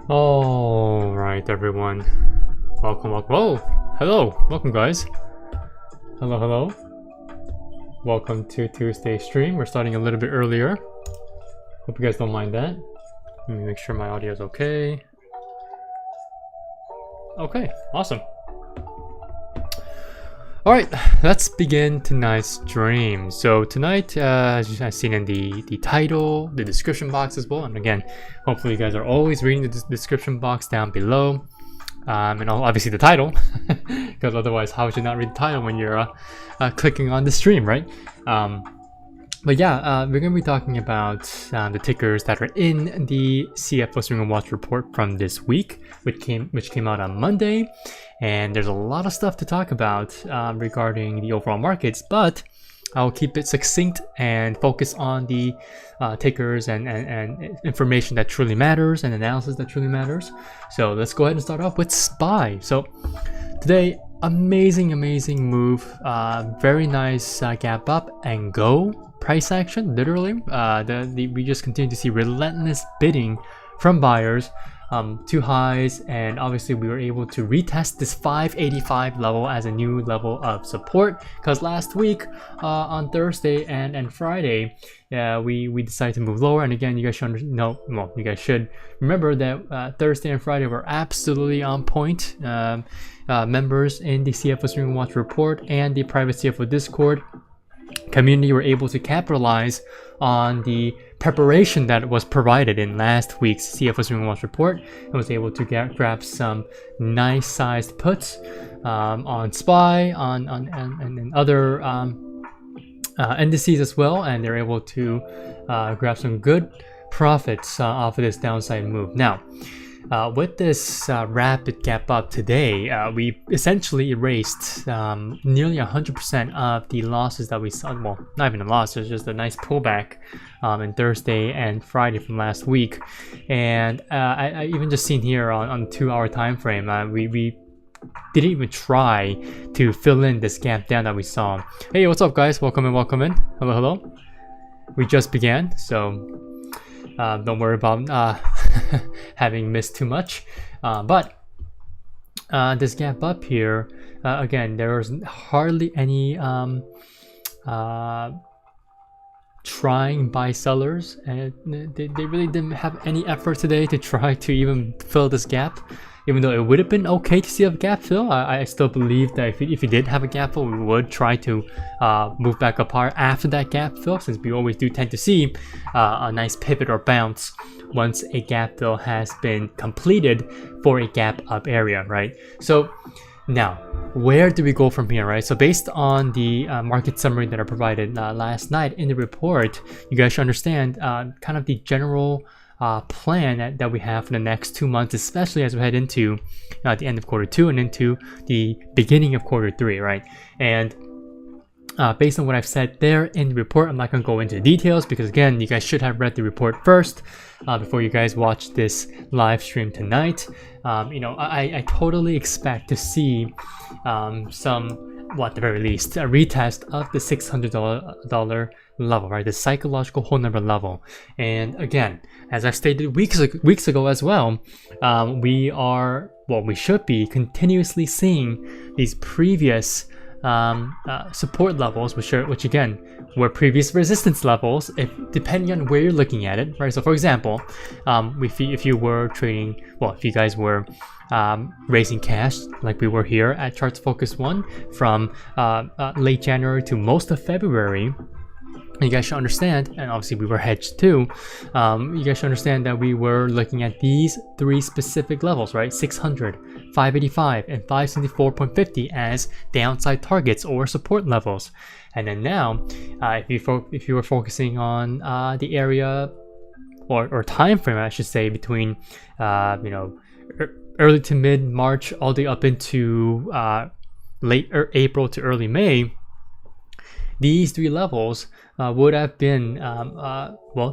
All right, everyone. Welcome. Oh, hello. Welcome, guys. Hello. Welcome to Tuesday stream. We're starting a little bit earlier. Hope you guys don't mind that. Let me make sure my audio is okay. Okay, awesome. All right, let's begin tonight's stream. So tonight, as you have seen in the title, the description box as well, and again, hopefully you guys are always reading the description box down below, and obviously the title, because otherwise how would you not read the title when you're clicking on the stream, right? But yeah, we're going to be talking about the tickers that are in the CFO Swinger Watch Report from this week, which came out on Monday. And there's a lot of stuff to talk about regarding the overall markets, but I'll keep it succinct and focus on the tickers and information that truly matters and analysis that truly matters. So let's go ahead and start off with SPY. So today, amazing move, very nice gap up and go price action. Literally, we just continue to see relentless bidding from buyers. Two highs, and obviously we were able to retest this 585 level as a new level of support, because last week on Thursday and Friday we decided to move lower. And again, you guys should you guys should remember that Thursday and Friday were absolutely on point. Members in the CFO Swinger Watch Report and the private CFO Discord community were able to capitalize on the preparation that was provided in last week's CFO Swinger Watch Report, and was able to grab some nice sized puts on SPY, and other indices as well, and they're able to grab some good profits off of this downside move. Now, with this rapid gap up today, we essentially erased nearly 100% of the losses that we saw. Well, not even a loss, it was just a nice pullback in Thursday and Friday from last week. And I even just seen here on 2-hour time frame, we didn't even try to fill in this gap down that we saw. Hey, what's up, guys? Welcome in. Hello. We just began, so don't worry about having missed too much, but this gap up here, again, there was hardly any trying by sellers, and they really didn't have any effort today to try to even fill this gap. Even though it would have been okay to see a gap fill, I still believe that if you did have a gap fill, we would try to move back up higher after that gap fill, since we always do tend to see a nice pivot or bounce once a gap fill has been completed for a gap up area, right? So now, where do we go from here, right? So based on the market summary that I provided last night in the report, you guys should understand kind of the general plan that we have for the next 2 months, especially as we head into the end of Q2 and into the beginning of Q3, right? And based on what I've said there in the report, I'm not going to go into the details, because again, you guys should have read the report first before you guys watch this live stream tonight. I totally expect to see at the very least, a retest of the $600 level, right? The psychological whole number level. And again, as I've stated weeks ago as well, we should be continuously seeing these previous support levels, which again were previous resistance levels, depending on where you're looking at it, right? So for example, if you were trading, if you guys were raising cash like we were here at Charts Focus 1 from late January to most of February, you guys should understand, and obviously we were hedged too, you guys should understand that we were looking at these three specific levels, right? 600, 585, and 574.50 as downside targets or support levels. And then now, if you were focusing on the area or time frame, I should say, between early to mid March all the way up into late April to early May, these three levels would have been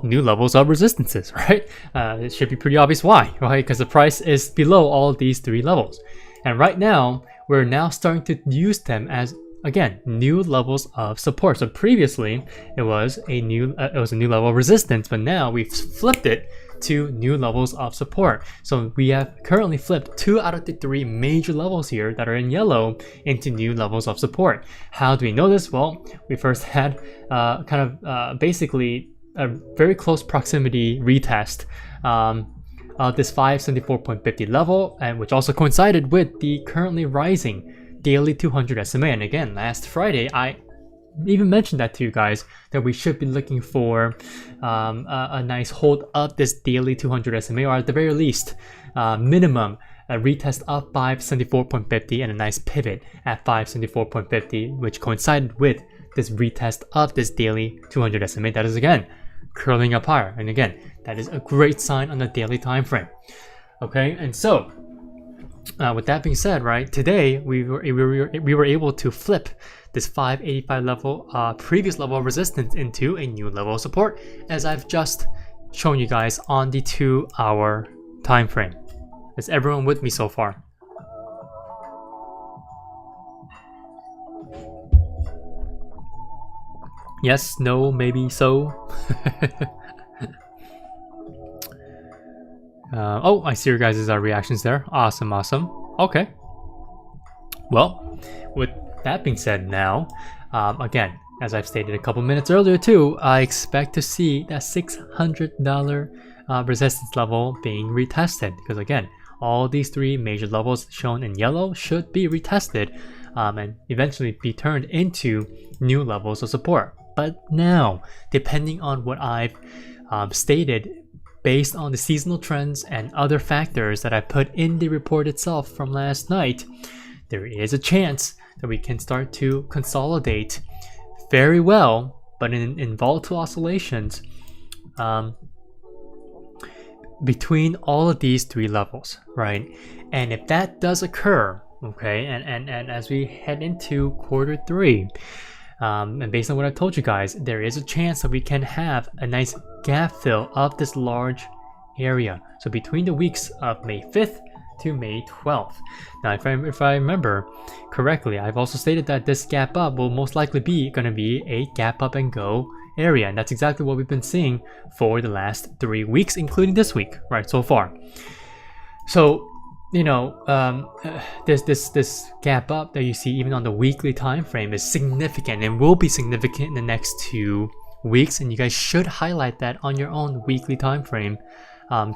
new levels of resistances, right? It should be pretty obvious why, right? Because the price is below all of these three levels, and right now we're now starting to use them as again, new levels of support. So previously it was a new level of resistance, but now we've flipped it to new levels of support. So we have currently flipped 2 out of the 3 major levels here that are in yellow into new levels of support. How do we know this? Well, we first had basically a very close proximity retest of this 574.50 level, and which also coincided with the currently rising daily 200 SMA. And again, last Friday I even mentioned that to you guys, that we should be looking for a nice hold of this daily 200 SMA, or at the very least minimum a retest of 574.50 and a nice pivot at 574.50, which coincided with this retest of this daily 200 SMA that is again curling up higher. And again, that is a great sign on the daily time frame. Okay, and so with that being said, right, today we were able to flip this 585 level, previous level of resistance, into a new level of support, as I've just shown you guys on the 2-hour time frame. Is everyone with me so far? Yes, no, maybe, so. Oh, I see your guys' reactions there. Awesome, awesome. Okay. Well, with that being said, now, again, as I've stated a couple minutes earlier too, I expect to see that $600 resistance level being retested, because again, all these 3 major levels shown in yellow should be retested and eventually be turned into new levels of support. But now, depending on what I've stated, based on the seasonal trends and other factors that I put in the report itself from last night, there is a chance that we can start to consolidate very well, but in volatile oscillations between all of these 3 levels, right? And if that does occur, okay, and as we head into quarter 3, and based on what I told you guys, there is a chance that we can have a nice gap fill of this large area. So between the weeks of May 5th to May 12th. Now, if I remember correctly, I've also stated that this gap up will most likely be going to be a gap up and go area, and that's exactly what we've been seeing for the last 3 weeks, including this week, right, so far. So, you know, this gap up that you see even on the weekly time frame is significant and will be significant in the next 2 weeks, and you guys should highlight that on your own weekly time frame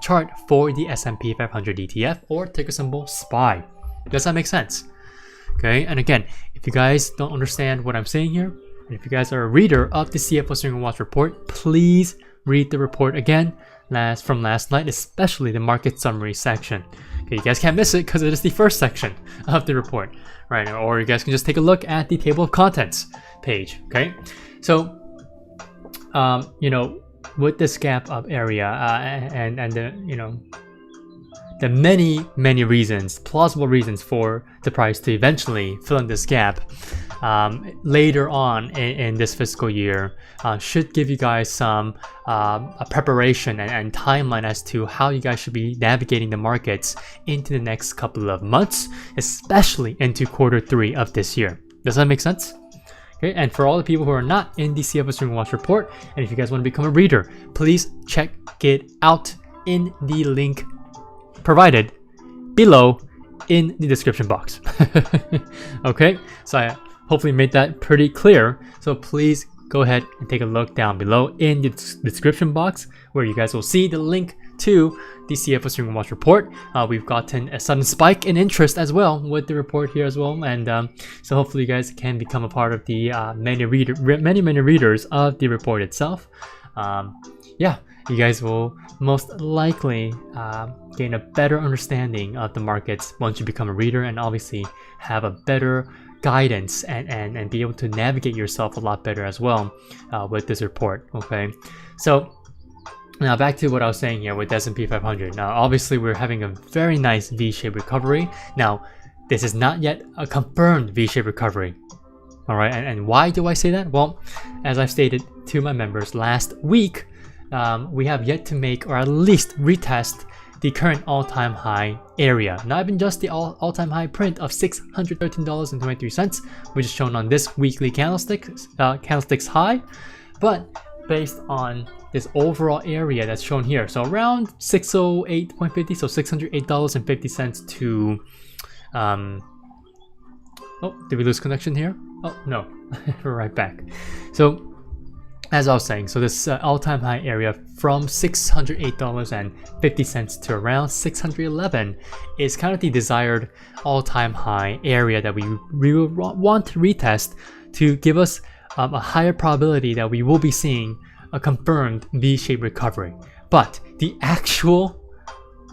chart for the S&P 500 ETF, or ticker symbol SPY. Does that make sense? Okay, and again, if you guys don't understand what I'm saying here, and if you guys are a reader of the CFO Swinger Watch Report, please read the report again from last night, especially the market summary section. Okay, you guys can't miss it because it is the first section of the report, right? Or you guys can just take a look at the table of contents page. Okay, so you know, with this gap up area and the, you know, the many reasons, plausible reasons for the price to eventually fill in this gap later on in this fiscal year should give you guys some a preparation and timeline as to how you guys should be navigating the markets into the next couple of months, especially into quarter 3 of this year. Does that make sense? Okay, and for all the people who are not in the CFO Swinger Watch Report, and if you guys want to become a reader, please check it out in the link provided below in the description box. Okay, so I hopefully made that pretty clear. So please go ahead and take a look down below in the description box, where you guys will see the link to the CFO Swinger Watch Report. We've gotten a sudden spike in interest as well with the report here as well, and so hopefully you guys can become a part of the many readers of the report itself. Yeah, you guys will most likely gain a better understanding of the markets once you become a reader, and obviously have a better guidance and be able to navigate yourself a lot better as well with this report. Okay, so now back to what I was saying here with S&P 500. Now obviously we're having a very nice V-shaped recovery. Now this is not yet a confirmed V-shaped recovery. Alright, and why do I say that? Well, as I've stated to my members last week, we have yet to make, or at least retest, the current all-time high area. Not even just the all-time high print of $613.23, which is shown on this weekly candlestick's high, but based on this overall area that's shown here. So around 608.50, so $608.50 to oh, did we lose connection here? Oh no, we're right back. So as I was saying, so this all-time high area from $608.50 to around $611 is kind of the desired all-time high area that we will want to retest to give us a higher probability that we will be seeing a confirmed V-shaped recovery. But the actual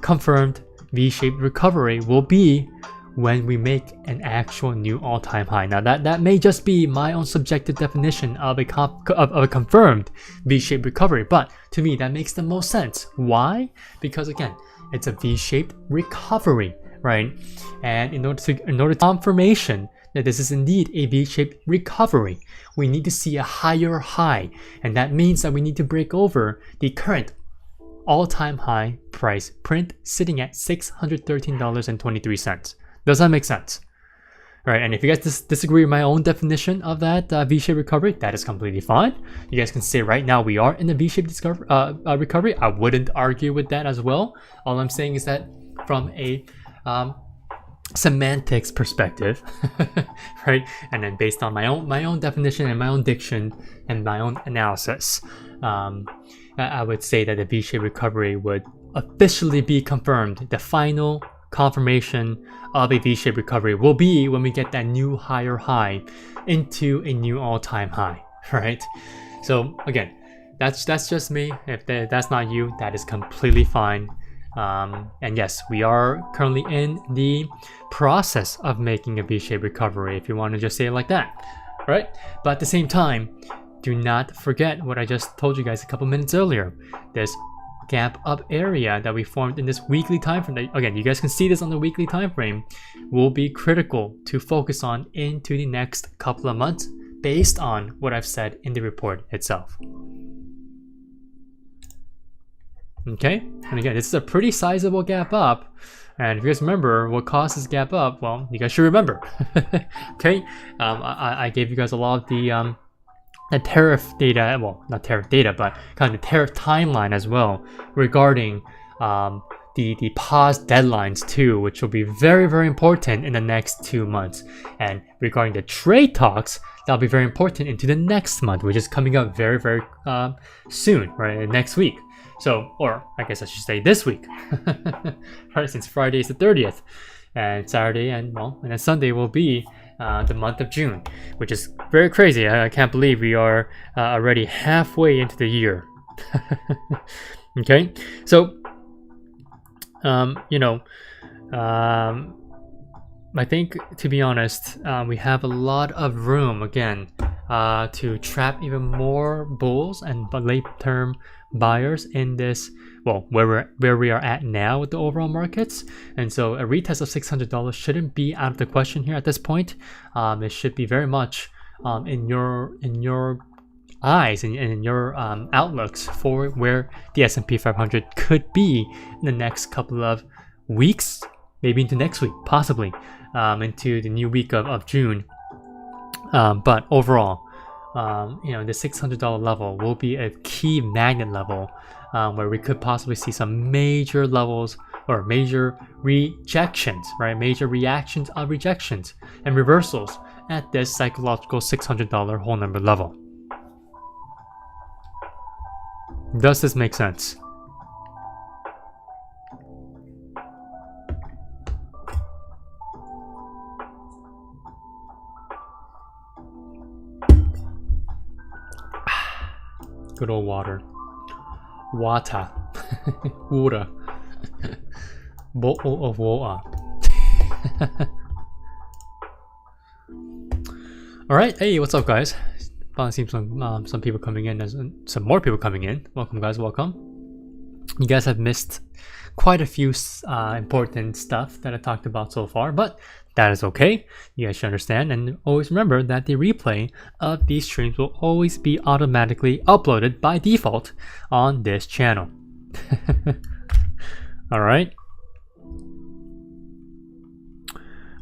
confirmed V-shaped recovery will be when we make an actual new all-time high. Now that may just be my own subjective definition of a confirmed V-shaped recovery, but to me that makes the most sense. Why? Because again, it's a V-shaped recovery, right? And in order to confirmation that this is indeed a V-shaped recovery, we need to see a higher high, and that means that we need to break over the current all-time high price print sitting at $613.23. Does that make sense? Right, and if you guys disagree with my own definition of that V-shaped recovery, that is completely fine. You guys can say right now we are in the V-shaped recovery. I wouldn't argue with that as well. All I'm saying is that from a semantics perspective, right, and then based on my own definition and my own diction and my own analysis, I would say that the V-shaped recovery would officially be confirmed. The final confirmation of a V-shaped recovery will be when we get that new higher high into a new all-time high, right? So again, that's just me. If that's not you, that is completely fine. And yes, we are currently in the process of making a V-shaped recovery, if you want to just say it like that, right? But at the same time, do not forget what I just told you guys a couple minutes earlier. This gap up area that we formed in this weekly time frame, again, you guys can see this on the weekly time frame, will be critical to focus on into the next couple of months based on what I've said in the report itself. Okay, and again, this is a pretty sizable gap up, and if you guys remember what caused this gap up, well, you guys should remember. Okay, I gave you guys a lot of the tariff data, well, not tariff data, but kind of the tariff timeline as well regarding the pause deadlines too, which will be very, very important in the next 2 months. And regarding the trade talks, that'll be very important into the next month, which is coming up very, very soon, right, next week. So, or I guess I should say this week, right, since Friday is the 30th, and Saturday and then Sunday will be the month of June, which is very crazy. I can't believe we are already halfway into the year. Okay, so I think, to be honest, we have a lot of room again to trap even more bulls and late-term buyers in this, well, where we are at now with the overall markets. And so a retest of $600 shouldn't be out of the question here at this point. It should be very much in your eyes and in your outlooks for where the S&P 500 could be in the next couple of weeks, maybe into next week, possibly into the new week of June. But overall, the $600 level will be a key magnet level where we could possibly see some major levels or major rejections, right? Major reactions of rejections and reversals at this psychological $600 whole number level. Does this make sense? Good old water. Water. Water. Bottle of water. Alright, hey, what's up guys? Finally seems some people coming in, some more people coming in. Welcome guys, welcome. You guys have missed quite a few important stuff that I talked about so far, but that is okay. You guys should understand, and always remember that the replay of these streams will always be automatically uploaded by default on this channel. All right.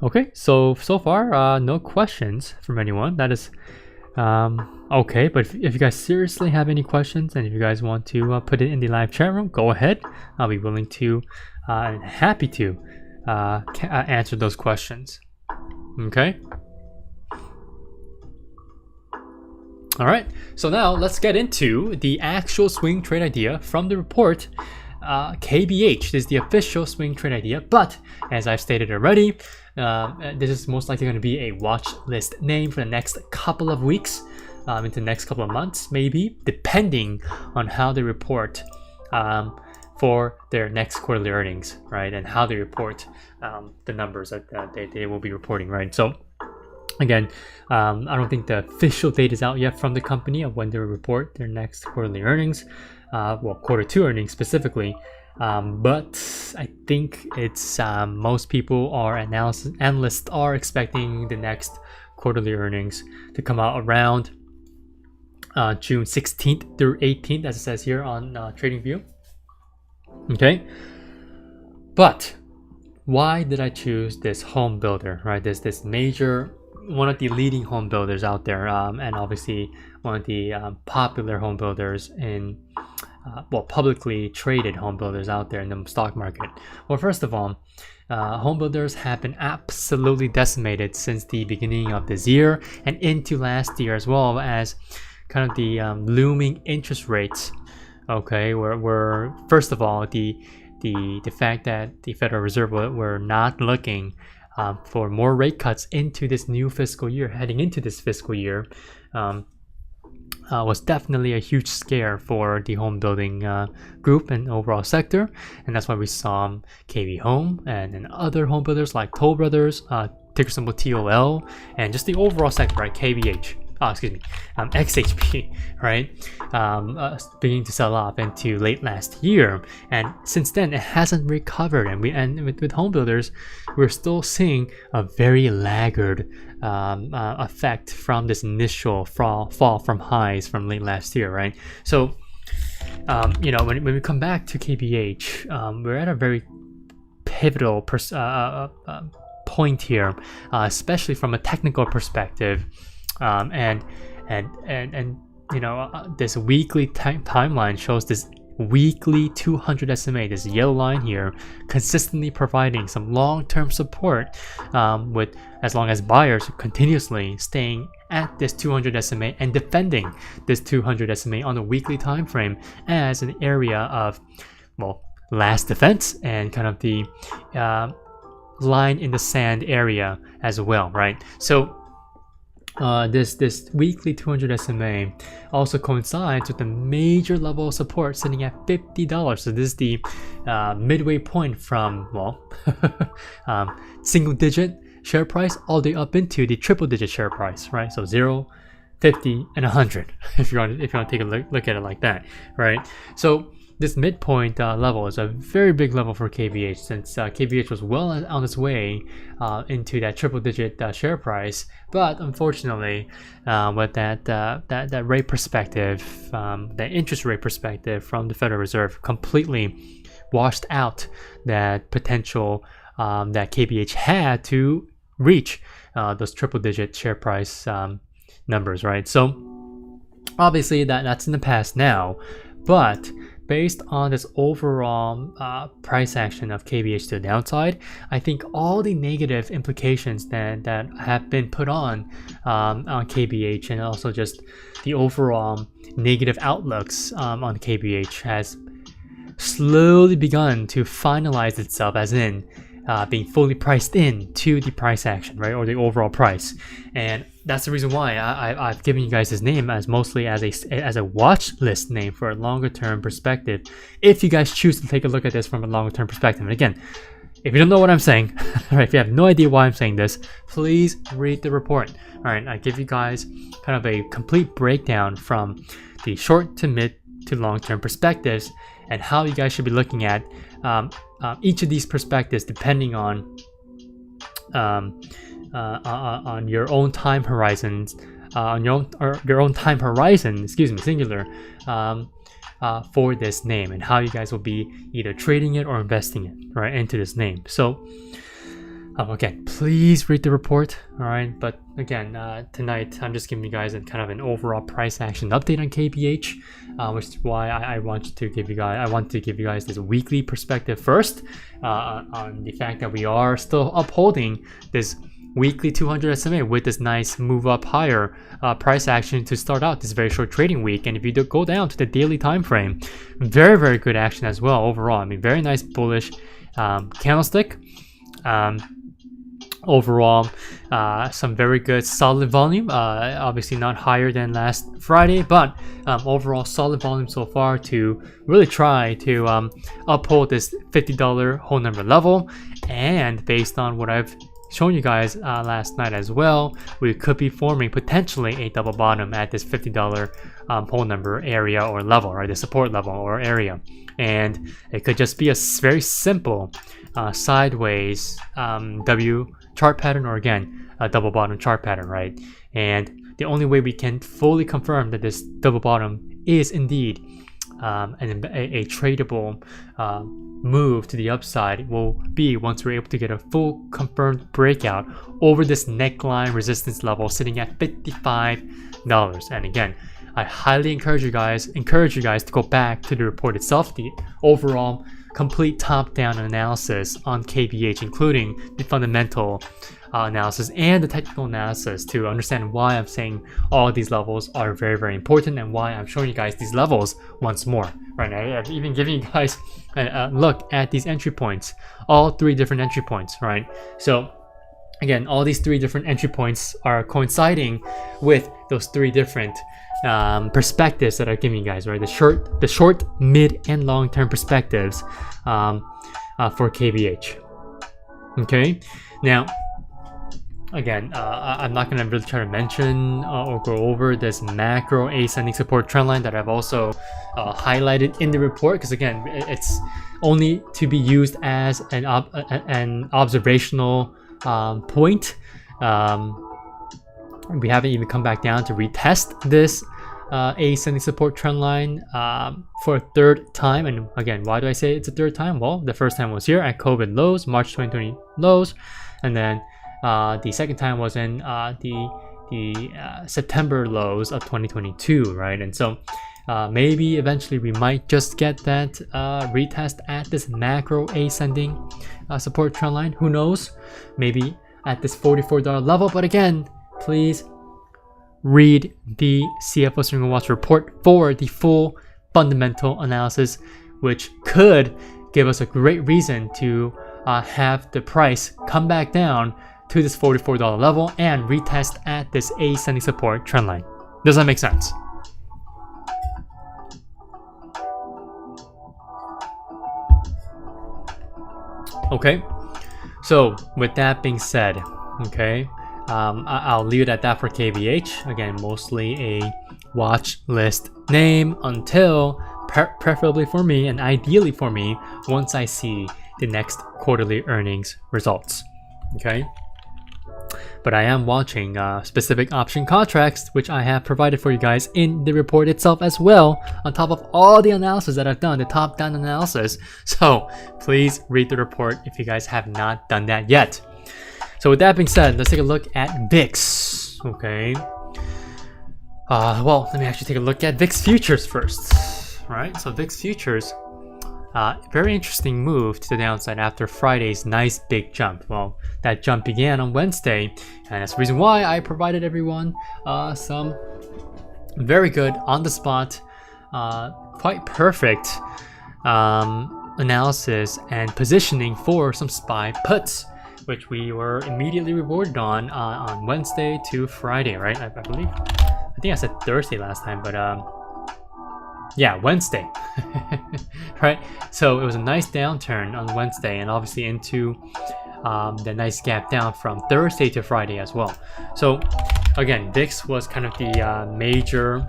Okay, so far, no questions from anyone. That is okay, but if you guys seriously have any questions and if you guys want to put it in the live chat room, go ahead. I'll be willing to and happy to answer those questions. Okay. All right, so now let's get into the actual swing trade idea from the report. KBH is the official swing trade idea, but as I've stated already, this is most likely going to be a watch list name for the next couple of weeks, into the next couple of months, maybe, depending on how they report for their next quarterly earnings, right? And how they report the numbers that they will be reporting, right? So again, I don't think the official date is out yet from the company of when they report their next quarterly earnings, well, quarter two earnings specifically. But I think it's most people are analysts are expecting the next quarterly earnings to come out around June 16th through 18th, as it says here on TradingView. Okay, but why did I choose this home builder, right? This major, one of the leading home builders out there, and obviously one of the popular home builders in well, publicly traded home builders out there in the stock market. Well, first of all, home builders have been absolutely decimated since the beginning of this year and into last year, as well as kind of the looming interest rates. Okay, where first of all, the fact that the Federal Reserve were not looking for more rate cuts into this new fiscal year, heading into this fiscal year, was definitely a huge scare for the home building group and overall sector, and that's why we saw KB Home and other home builders like Toll Brothers, ticker symbol TOL, and just the overall sector, right? KBH. XHP, right? Beginning to sell off into late last year, and since then it hasn't recovered. And with home builders, we're still seeing a very laggard effect from this initial fall from highs from late last year, right? So, you know, when we come back to KBH, we're at a very pivotal point here, especially from a technical perspective. And you know, this weekly timeline shows this weekly 200 SMA, this yellow line here, consistently providing some long-term support, with as long as buyers are continuously staying at this 200 SMA and defending this 200 SMA on a weekly time frame as an area of, well, last defense and kind of the line in the sand area as well, right? So this weekly 200 SMA also coincides with the major level of support sitting at $50. So this is the midway point from, well, single digit share price all the way up into the triple digit share price, right? So 0, 50, and 100 if you want to take a look at it like that, right? So this midpoint level is a very big level for KBH, since KBH was well on its way into that triple-digit share price. But unfortunately, with that rate perspective, that interest rate perspective from the Federal Reserve, completely washed out that potential that KBH had to reach those triple-digit share price numbers, right? So obviously that's in the past now, but based on this overall price action of KBH to the downside, I think all the negative implications that have been put on KBH, and also just the overall negative outlooks on KBH, has slowly begun to finalize itself, as in being fully priced in to the price action, right, or the overall price. And that's the reason why I've given you guys this name as mostly as a watch list name for a longer term perspective, if you guys choose to take a look at this from a longer term perspective. And again, if you don't know what I'm saying, right, if you have no idea why I'm saying this, please read the report. All right, I give you guys kind of a complete breakdown from the short to mid to long-term perspectives and how you guys should be looking at each of these perspectives depending on your own time horizons, your own time horizon, excuse me, singular, for this name, and how you guys will be either trading it or investing it right into this name. So again, please read the report. All right, but again, tonight I'm just giving you guys kind of an overall price action update on KBH, which is why I want to give you guys this weekly perspective first on the fact that we are still upholding this weekly 200 SMA with this nice move up higher price action to start out this very short trading week. And if you do go down to the daily time frame, very, very good action as well overall. I mean, very nice bullish candlestick. Overall, some very good solid volume, obviously not higher than last Friday, but overall solid volume so far to really try to uphold this $50 whole number level. And based on what I've shown you guys last night as well, we could be forming potentially a double bottom at this $50 whole number area or level, right? The support level or area. And it could just be a very simple sideways W chart pattern, or again a double bottom chart pattern, right? And the only way we can fully confirm that this double bottom is indeed a tradable move to the upside will be once we're able to get a full confirmed breakout over this neckline resistance level sitting at $55. And again, I highly encourage you guys to go back to the report itself, the overall complete top-down analysis on KBH, including the fundamental analysis and the technical analysis, to understand why I'm saying all of these levels are very, very important and why I'm showing you guys these levels once more. Right now, I've even given you guys a look at these entry points, all 3 different entry points, right? So again, all these 3 different entry points are coinciding with those 3 different perspectives that I'm giving you guys, right? The short, mid, and long-term perspectives for KBH. Okay, now again, I'm not going to really try to mention or go over this macro ascending support trend line that I've also highlighted in the report, because again, it's only to be used as an observational point. We haven't even come back down to retest this ascending support trend line for a 3rd time. And again, why do I say it's a 3rd time? Well, the first time was here at COVID lows, March 2020 lows, and then the second time was in the September lows of 2022, right? And so maybe eventually we might just get that retest at this macro ascending support trend line. Who knows? Maybe at this $44 level. But again, please read the CFO Swinger Watch Report for the full fundamental analysis, which could give us a great reason to have the price come back down to this $44 level and retest at this ascending support trend line. Does that make sense? Okay, so with that being said, okay, I'll leave it at that for KBH. Again, mostly a watch list name until preferably for me and ideally for me once I see the next quarterly earnings results. Okay, but I am watching specific option contracts, which I have provided for you guys in the report itself as well, on top of all the analysis that I've done, the top-down analysis. So please read the report if you guys have not done that yet. So with that being said, let's take a look at VIX. Okay. Well, let me actually take a look at VIX futures first. All right. So VIX futures, very interesting move to the downside after Friday's nice big jump. Well, that jump began on Wednesday, and that's the reason why I provided everyone some very good on the spot, quite perfect analysis and positioning for some SPY puts, which we were immediately rewarded on Wednesday to Friday, right? I believe. I think I said Thursday last time, but yeah, Wednesday, right? So it was a nice downturn on Wednesday, and obviously into the nice gap down from Thursday to Friday as well. So again, VIX was kind of the major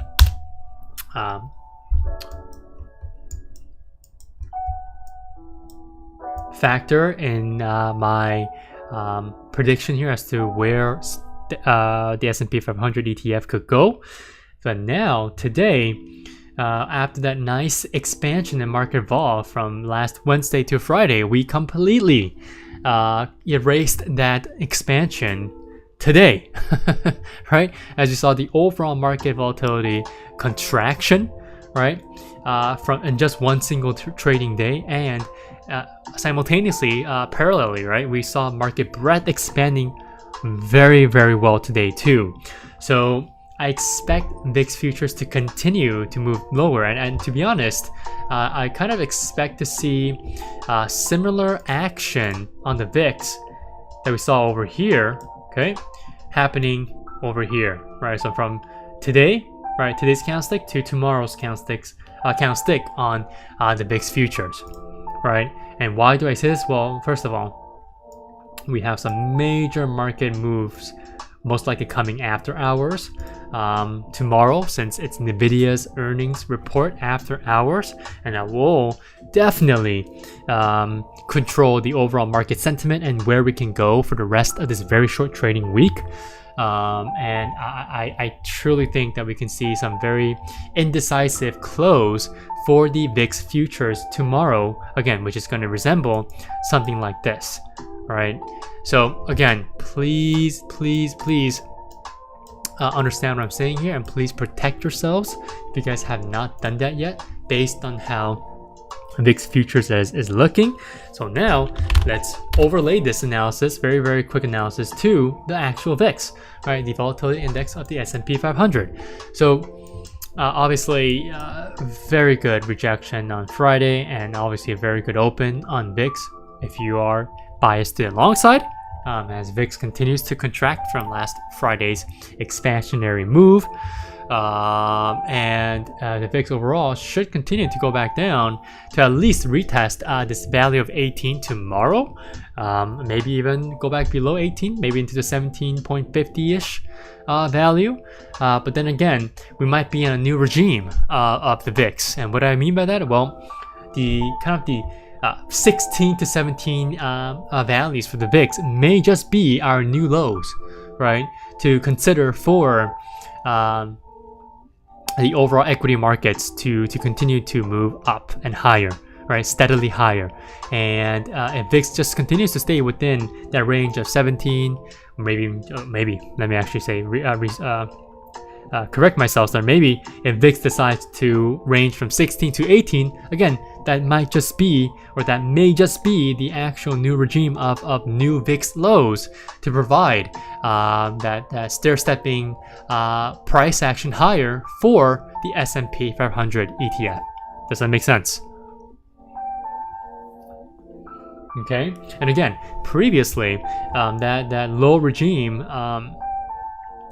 factor in my prediction here as to where the S&P 500 ETF could go. But now, today, after that nice expansion in market vol from last Wednesday to Friday, we completely erased that expansion today, right? As you saw, the overall market volatility contraction, right, from in just one single trading day, and simultaneously, parallelly, right, we saw market breadth expanding very, very well today too. So I expect VIX futures to continue to move lower, and to be honest, I kind of expect to see similar action on the VIX that we saw over here, okay, happening over here, right? So from today, right, today's candlestick to tomorrow's candlestick on the VIX futures, right? And why do I say this? Well, first of all, we have some major market moves most likely coming after hours tomorrow, since it's Nvidia's earnings report after hours, and that will definitely control the overall market sentiment and where we can go for the rest of this very short trading week. And I truly think that we can see some very indecisive close for the VIX futures tomorrow, again, which is going to resemble something like this, right? So again, please understand what I'm saying here, and please protect yourselves if you guys have not done that yet, based on how VIX futures is looking. So now let's overlay this analysis, very quick analysis, to the actual VIX, right? The volatility index of the S&P 500. So obviously very good rejection on Friday, and obviously a very good open on VIX if you are biased to the long side, as VIX continues to contract from last Friday's expansionary move. And the VIX overall should continue to go back down to at least retest this value of 18 tomorrow, maybe even go back below 18, maybe into the 17.50-ish value. But then again, we might be in a new regime of the VIX. And what I mean by that, well, the 16 to 17 values for the VIX may just be our new lows, right, to consider for the overall equity markets to continue to move up and higher, right, steadily higher. And if VIX just continues to stay within that range of 17, maybe let me actually say correct myself there. Maybe if VIX decides to range from 16 to 18, again, that might just be, or that may just be, the actual new regime of new VIX lows to provide that stair-stepping price action higher for the S&P 500 ETF. Does that make sense? Okay, and again, previously, that low regime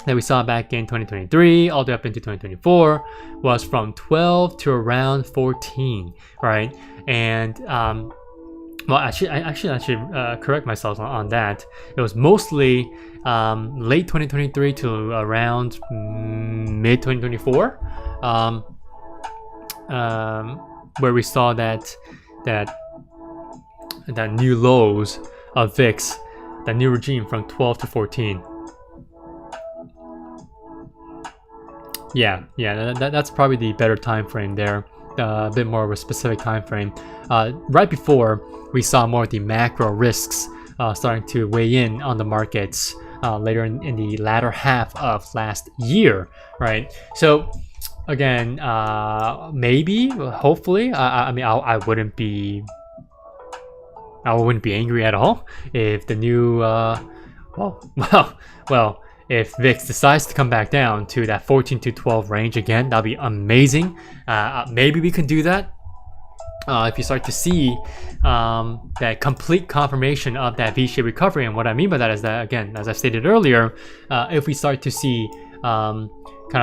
that we saw back in 2023 all the way up into 2024 was from 12 to around 14, right? And well, I should correct myself on that. It was mostly late 2023 to around mid 2024, where we saw that new lows of VIX, that new regime from 12 to 14. Yeah, that's probably the better time frame there. A bit more of a specific time frame. Right before we saw more of the macro risks starting to weigh in on the markets later in the latter half of last year, right? So again, maybe, hopefully, I mean, I wouldn't be angry at all if the new well. If VIX decides to come back down to that 14 to 12 range again, that'll be amazing. Maybe we can do that if you start to see that complete confirmation of that V-shaped recovery. And what I mean by that is that, again, as I stated earlier, if we start to see kind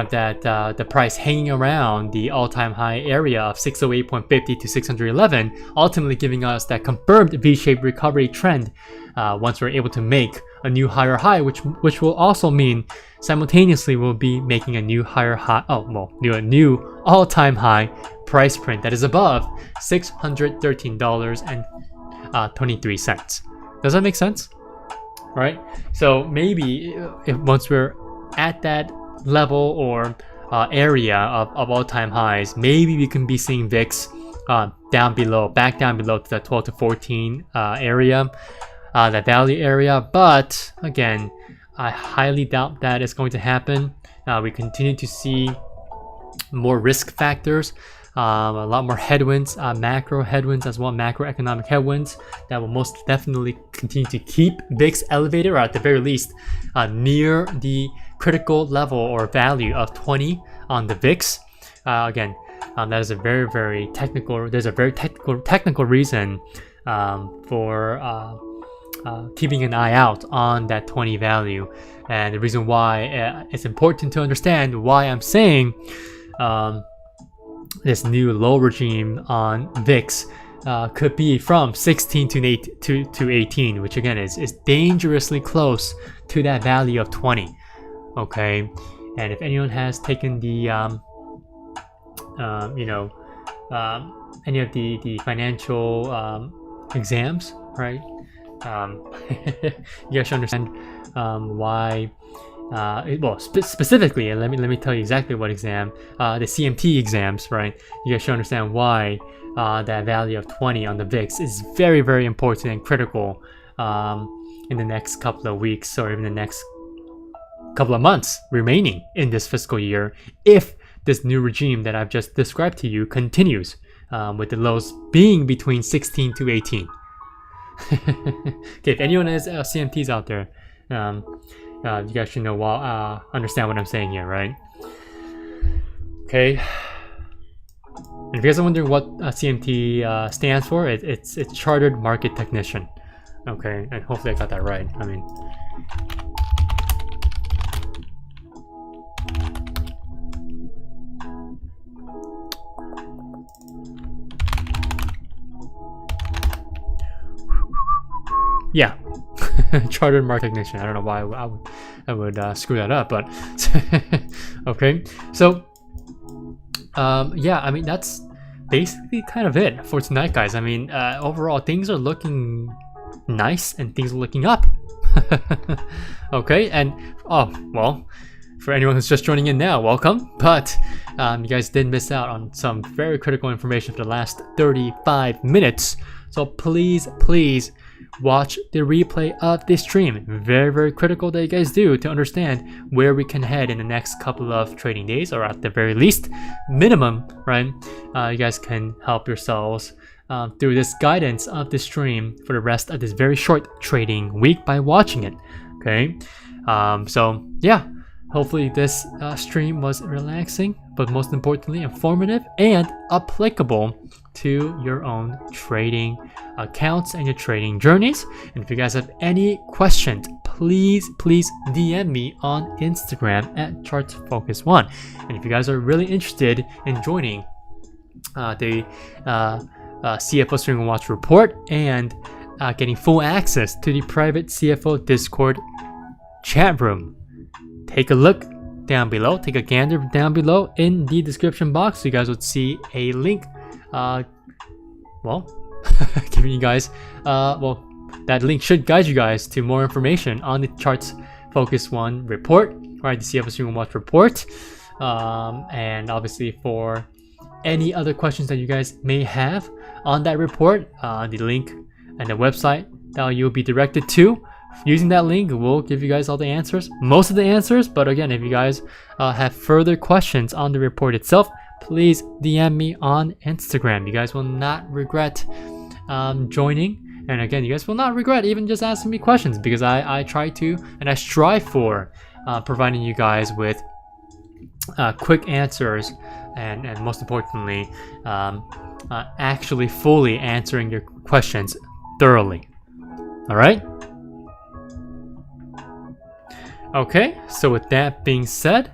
of that the price hanging around the all-time high area of 608.50 to 611, ultimately giving us that confirmed V-shaped recovery trend once we're able to make a new higher high, which will also mean simultaneously we'll be making a new higher high, a new all-time high price print that is above $613 and 23 cents. Does that make sense? All right. So maybe if once we're at that level or area of all-time highs, maybe we can be seeing VIX down below, back down below to that 12 to 14 area, that value area. But again, I highly doubt that is going to happen. We continue to see more risk factors, a lot more headwinds, macro headwinds as well, macroeconomic headwinds that will most definitely continue to keep VIX elevated, or at the very least near the critical level or value of 20 on the VIX. Again, that is a very technical. There's a very technical reason for keeping an eye out on that 20 value, and the reason why it's important to understand why I'm saying this new low regime on VIX could be from 16 to 18, which again is dangerously close to that value of 20. Okay, and if anyone has taken the any of the financial exams, right? You guys should understand why. Specifically, and let me tell you exactly what exam, the CMT exams, right? You guys should understand why that value of 20 on the VIX is very important and critical in the next couple of weeks, or even the next couple of months remaining in this fiscal year, if this new regime that I've just described to you continues, with the lows being between 16 to 18. Okay, if anyone has CMTs out there, you guys should know, understand what I'm saying here, right? Okay. And if you guys are wondering what CMT stands for, it's Chartered Market Technician. Okay, and hopefully I got that right. I mean, yeah. Chartered Market Technician. I don't know why I would screw that up, but okay. So yeah, I mean, that's basically kind of it for tonight, guys. I mean, overall things are looking nice and things are looking up. Okay, and oh well, for anyone who's just joining in now, welcome. But you guys did miss out on some very critical information for the last 35 minutes. So please watch the replay of this stream. Very critical that you guys do to understand where we can head in the next couple of trading days, or at the very least minimum, right? You guys can help yourselves through this guidance of the stream for the rest of this very short trading week by watching it. Okay, so yeah, hopefully this stream was relaxing, but most importantly informative and applicable to your own trading accounts and your trading journeys. And if you guys have any questions, please DM me on Instagram at ChartsFocus1. And if you guys are really interested in joining the CFO Swinger Watch Report and getting full access to the private CFO Discord chat room, take a look down below, take a gander down below in the description box. So you guys would see a link, giving you guys, that link should guide you guys to more information on the Charts Focus 1 report, right? The CFO Swinger Watch Report, and obviously for any other questions that you guys may have on that report, the link and the website that you'll be directed to. Using that link will give you guys all the answers, most of the answers. But again, if you guys have further questions on the report itself, please DM me on Instagram. You guys will not regret joining. And again, you guys will not regret even just asking me questions, because I try to and I strive for providing you guys with quick answers, and most importantly, actually fully answering your questions thoroughly. All right? Okay, so with that being said,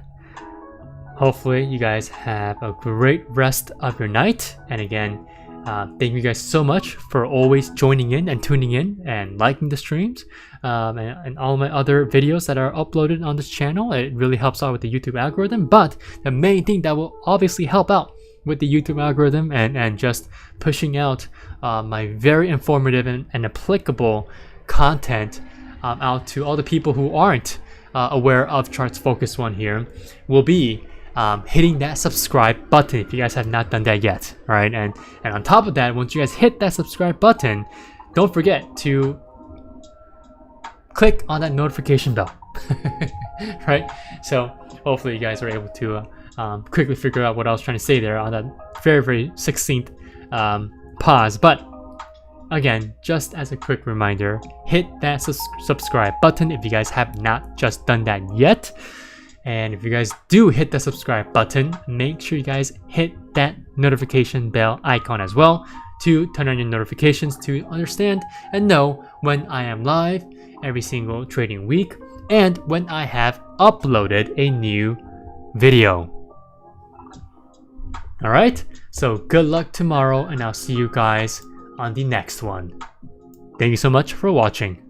hopefully you guys have a great rest of your night. And again, thank you guys so much for always joining in and tuning in and liking the streams, and all my other videos that are uploaded on this channel. It really helps out with the YouTube algorithm. But the main thing that will obviously help out with the YouTube algorithm and just pushing out my very informative and applicable content out to all the people who aren't aware of Charts Focus One here, will be hitting that subscribe button if you guys have not done that yet. All right, and on top of that, once you guys hit that subscribe button, don't forget to click on that notification bell. Right, so hopefully you guys are able to quickly figure out what I was trying to say there on that very succinct pause. But again, just as a quick reminder, hit that subscribe button if you guys have not just done that yet. And if you guys do hit the subscribe button, make sure you guys hit that notification bell icon as well to turn on your notifications to understand and know when I am live every single trading week and when I have uploaded a new video. Alright, so good luck tomorrow, and I'll see you guys on the next one. Thank you so much for watching.